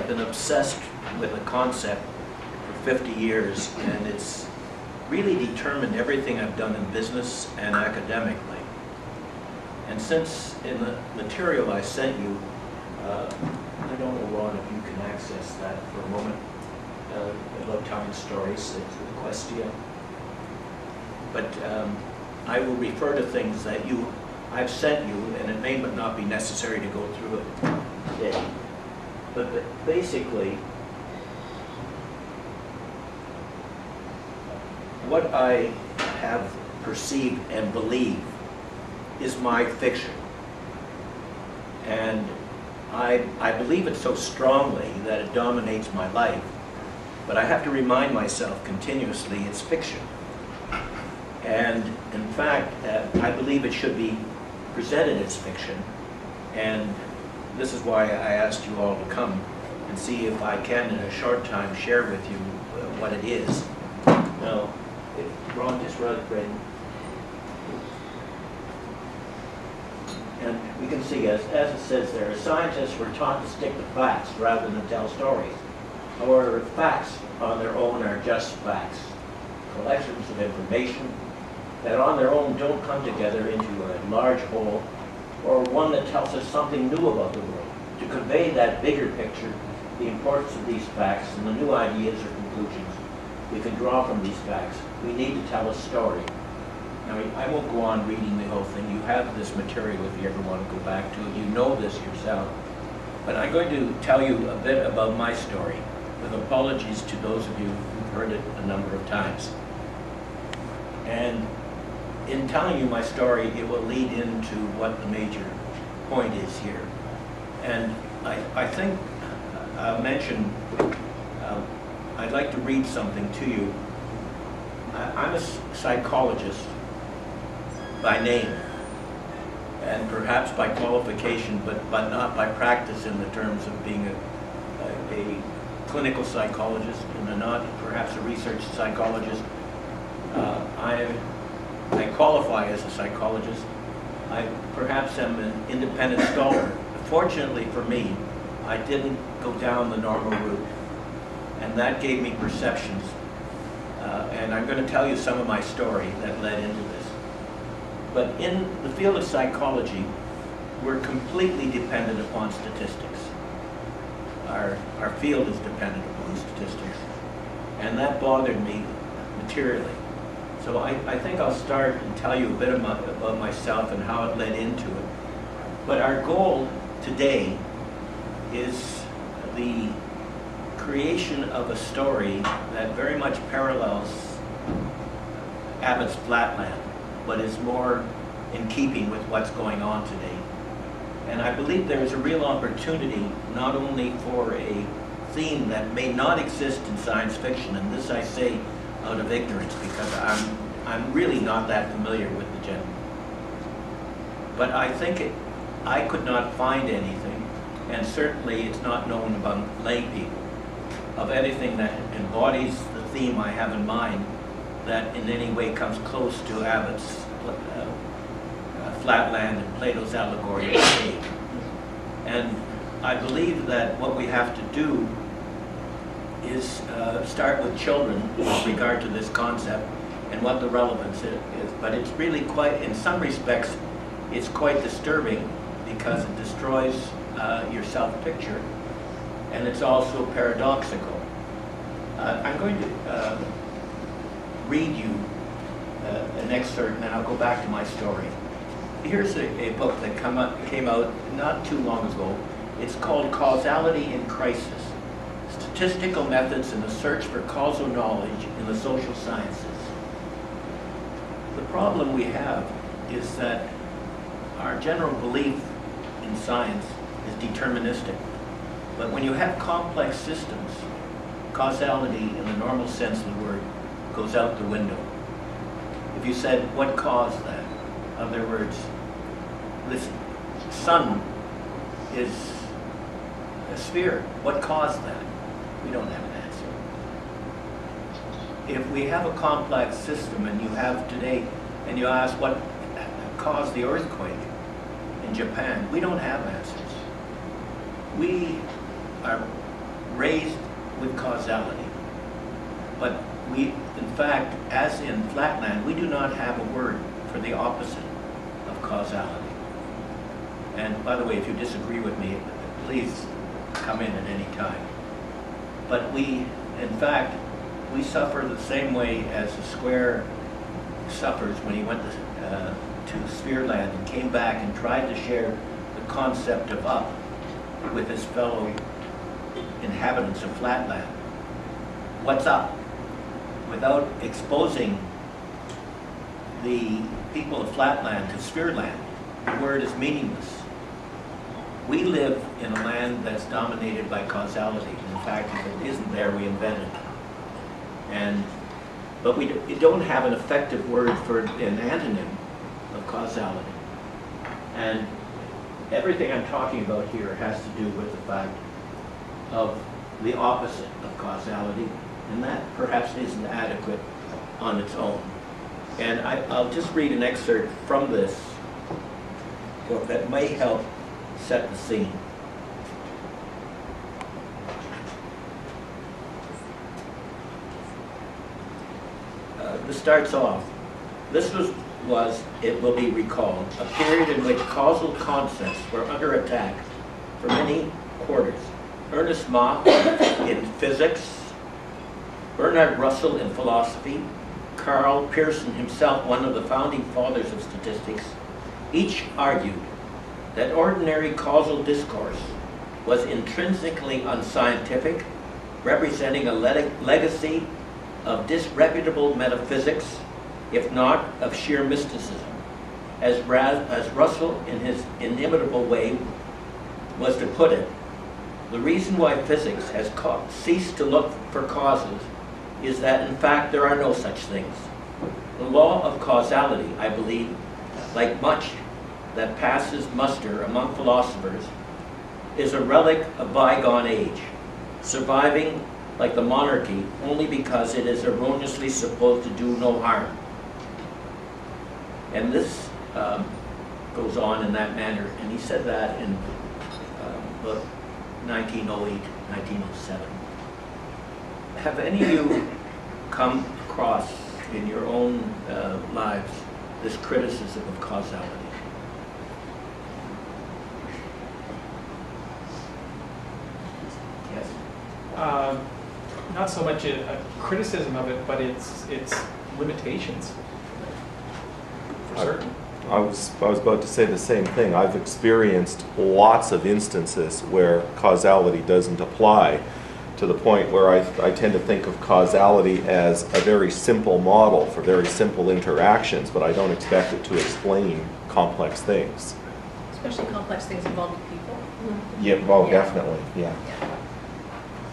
been obsessed with a concept for 50 years, and it's really determined everything I've done in business and academically. And since in the material I sent you, I don't know, Ron, if you can access that for a moment, about telling stories, it's the question. But I will refer to things that I've sent you, and it may not be necessary to go through it today. But basically, what I have perceived and believe is my fiction. And I believe it so strongly that it dominates my life, but I have to remind myself continuously it's fiction. And in fact, I believe it should be presented as fiction, and this is why I asked you all to come and see if I can, in a short time, share with you what it is. Now, Ron, just read. And we can see, as it says there, scientists were taught to stick to facts rather than tell stories. However, facts on their own are just facts, collections of information that on their own don't come together into a large whole, or one that tells us something new about the world. To convey that bigger picture, the importance of these facts and the new ideas or conclusions we can draw from these facts, we need to tell a story. Now, I won't go on reading the whole thing. You have this material if you ever want to go back to it. You know this yourself. But I'm going to tell you a bit about my story, with apologies to those of you who've heard it a number of times. And in telling you my story, it will lead into what the major point is here. And I think I'll mention, I'd like to read something to you. I'm a psychologist by name, and perhaps by qualification, but not by practice in the terms of being a clinical psychologist and not perhaps a research psychologist. I qualify as a psychologist. I perhaps am an independent scholar. Fortunately for me, I didn't go down the normal route, and that gave me perceptions. And I'm going to tell you some of my story that led into this. But in the field of psychology, we're completely dependent upon statistics. Our field is dependent upon statistics. And that bothered me materially. So I think I'll start and tell you a bit about myself and how it led into it. But our goal today is the creation of a story that very much parallels Abbott's Flatland, but is more in keeping with what's going on today. And I believe there is a real opportunity not only for a theme that may not exist in science fiction, and this I say out of ignorance because I'm really not that familiar with the genre. But I think I could not find anything, and certainly it's not known among lay people, of anything that embodies the theme I have in mind that in any way comes close to Abbott's Flatland and Plato's allegory of the cave. And I believe that what we have to do is start with children with regard to this concept and what the relevance is. But it's really quite, in some respects, it's quite disturbing because it destroys your self-picture, and it's also paradoxical. I'm going to read you an excerpt, and then I'll go back to my story. Here's a book that came out not too long ago. It's called Causality in Crisis: Statistical Methods in the Search for Causal Knowledge in the Social Sciences. The problem we have is that our general belief in science is deterministic. But when you have complex systems, causality in the normal sense of the word goes out the window. If you said, what caused that? In other words, this sun is a sphere. What caused that? We don't have an answer. If we have a complex system, and you have today, and you ask what caused the earthquake in Japan, we don't have answers. We are raised with causality. But we, in fact, as in flatland, we do not have a word for the opposite of causality. And by the way, if you disagree with me, please come in at any time. But we, in fact, we suffer the same way as the square suffers when he went to sphere land and came back and tried to share the concept of up with his fellow inhabitants of flatland. What's up? Without exposing the people of flatland to sphere land, the word is meaningless. We live in a land that's dominated by causality. In fact, if it isn't there, we invent it. But we don't have an effective word for an antonym of causality. And everything I'm talking about here has to do with the fact of the opposite of causality, and that perhaps isn't adequate on its own. And I'll just read an excerpt from this book that may help set the scene. This starts off. This was, it will be recalled, a period in which causal concepts were under attack for many quarters. Ernest Mach in physics, Bernard Russell in philosophy, Carl Pearson himself, one of the founding fathers of statistics, each argued that ordinary causal discourse was intrinsically unscientific, representing a legacy of disreputable metaphysics, if not of sheer mysticism, as Russell, in his inimitable way, was to put it. The reason why physics has ceased to look for causes is that, in fact, there are no such things. The law of causality, I believe, like much that passes muster among philosophers, is a relic of bygone age, surviving like the monarchy only because it is erroneously supposed to do no harm. And this goes on in that manner, and he said that in about 1908, 1907. Have any of you come across in your own lives this criticism of causality? Yes? Not so much a criticism of it, but its limitations, for certain. I was about to say the same thing. I've experienced lots of instances where causality doesn't apply, to the point where I tend to think of causality as a very simple model for very simple interactions, but I don't expect it to explain complex things. Especially complex things involving people. Yeah, well, definitely, yeah.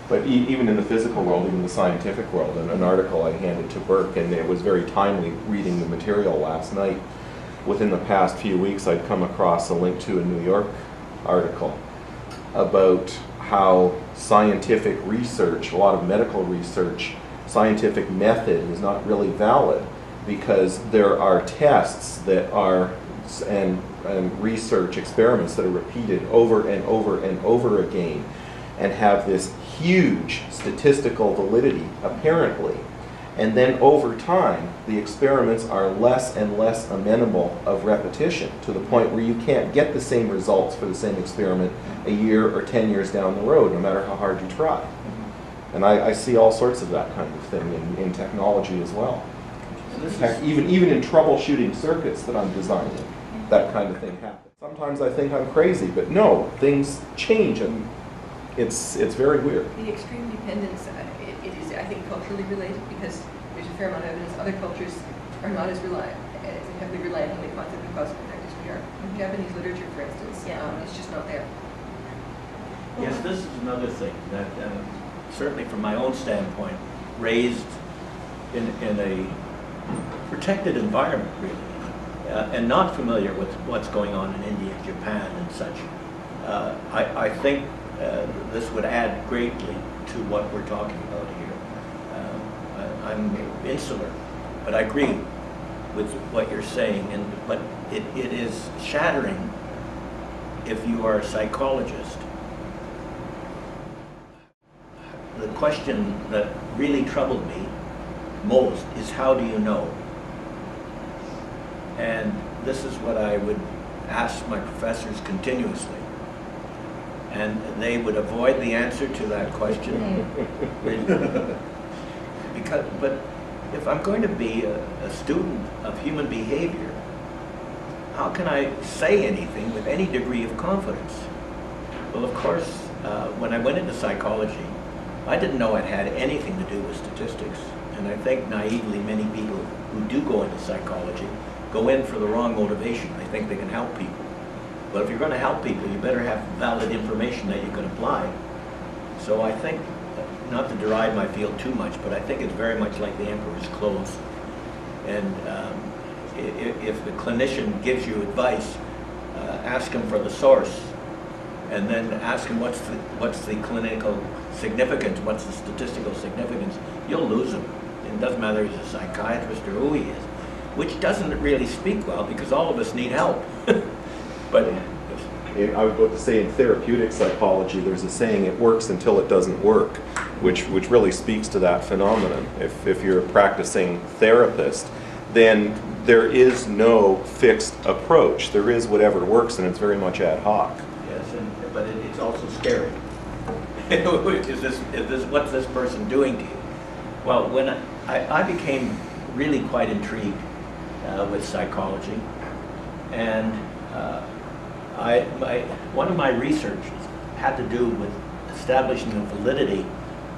But even in the physical world, even the scientific world, an article I handed to Burke, and it was very timely reading the material last night. Within the past few weeks, I'd come across a link to a New York article about how scientific research, a lot of medical research, scientific method is not really valid because there are tests that are, and research experiments that are repeated over and over and over again and have this huge statistical validity, apparently. And then over time, the experiments are less and less amenable of repetition, to the point where you can't get the same results for the same experiment a year or 10 years down the road, no matter how hard you try. And I see all sorts of that kind of thing in technology as well. In fact, even in troubleshooting circuits that I'm designing, that kind of thing happens. Sometimes I think I'm crazy, but no, things change, and it's very weird. The extreme dependence, it is, I think, culturally related, because there's a fair amount of evidence other cultures are not as heavily reliant on the concept of cause and effect as we are. In Japanese literature, for instance, it's just not there. Yes, this is another thing that, certainly from my own standpoint, raised in a protected environment, really, and not familiar with what's going on in India, Japan, and such. I think this would add greatly to what we're talking about here. I'm insular, but I agree with what you're saying, but it is shattering if you are a psychologist. the question that really troubled me most is, how do you know? And this is what I would ask my professors continuously. And they would avoid the answer to that question. But if I'm going to be a student of human behavior, how can I say anything with any degree of confidence? Well, of course, when I went into psychology, I didn't know it had anything to do with statistics. And I think naively many people who do go into psychology go in for the wrong motivation. They think they can help people. But if you're going to help people, you better have valid information that you can apply. So I think, not to deride my field too much, but I think it's very much like the emperor's clothes. And if the clinician gives you advice, ask him for the source, and then ask him what's the clinical significance, what's the statistical significance. You'll lose him. It doesn't matter if he's a psychiatrist or who he is, which doesn't really speak well, because all of us need help. But I was about to say, in therapeutic psychology, there's a saying, it works until it doesn't work, which really speaks to that phenomenon. If you're a practicing therapist, then there is no fixed approach. There is whatever works, and it's very much ad hoc. Yes, but it's also scary. What's this person doing to you? Well, when I became really quite intrigued with psychology, and one of my researches had to do with establishing the validity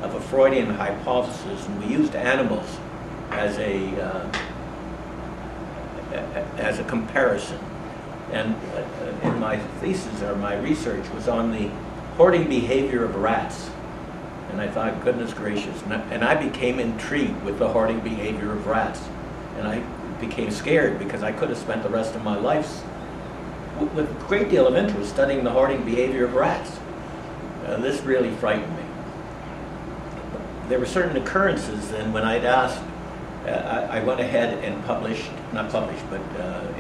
of a Freudian hypothesis, and we used animals as a comparison. And in my thesis, or my research, was on the hoarding behavior of rats. And I thought, goodness gracious, and I became intrigued with the hoarding behavior of rats. And I became scared, because I could have spent the rest of my life with a great deal of interest studying the hoarding behavior of rats. This really frightened me. There were certain occurrences then when I'd asked, I went ahead and published, not published, but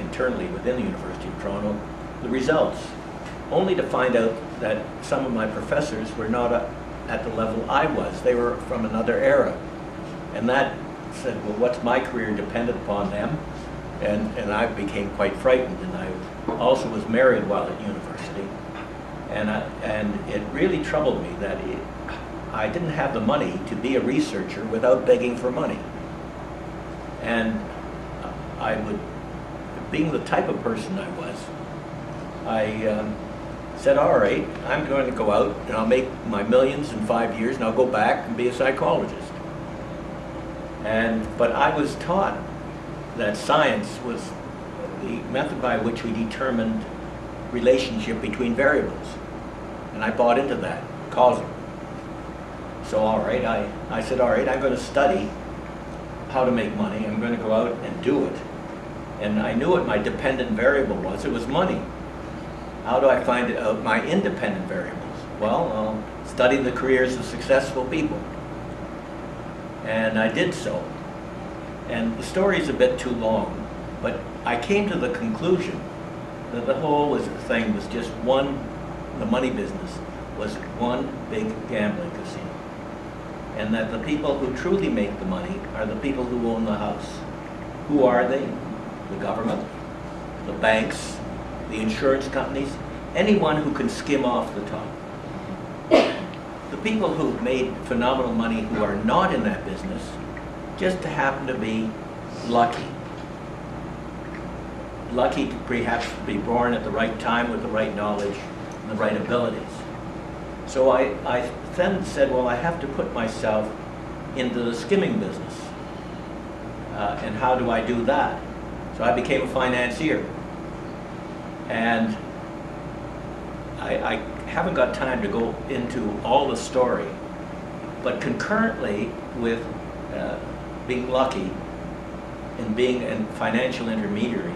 internally within the University of Toronto, the results, only to find out that some of my professors were not at the level I was. They were from another era. And that said, well, what's my career dependent upon them? And I became quite frightened, and I also was married while at university. And it really troubled me that I didn't have the money to be a researcher without begging for money. And I would, being the type of person I was, I said, all right, I'm going to go out and I'll make my millions in 5 years, and I'll go back and be a psychologist. But I was taught that science was the method by which we determined relationship between variables. And I bought into that, causal. So all right, I said, all right, I'm going to study how to make money. I'm going to go out and do it. And I knew what my dependent variable was. It was money. How do I find out my independent variables? Well, I'll study the careers of successful people. And I did so. And the story's a bit too long, but I came to the conclusion that the whole thing was just the money business was one big gambling casino. And that the people who truly make the money are the people who own the house. Who are they? The government, the banks, the insurance companies, anyone who can skim off the top. The people who've made phenomenal money who are not in that business just happen to be lucky. Lucky to perhaps be born at the right time with the right knowledge and the right abilities. So I then said, well, I have to put myself into the skimming business. And how do I do that? So I became a financier. And I haven't got time to go into all the story, but concurrently with being lucky and being a financial intermediary,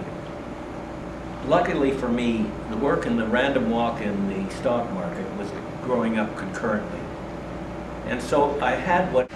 luckily for me, the work in the random walk in the stock market was growing up concurrently. And so I had what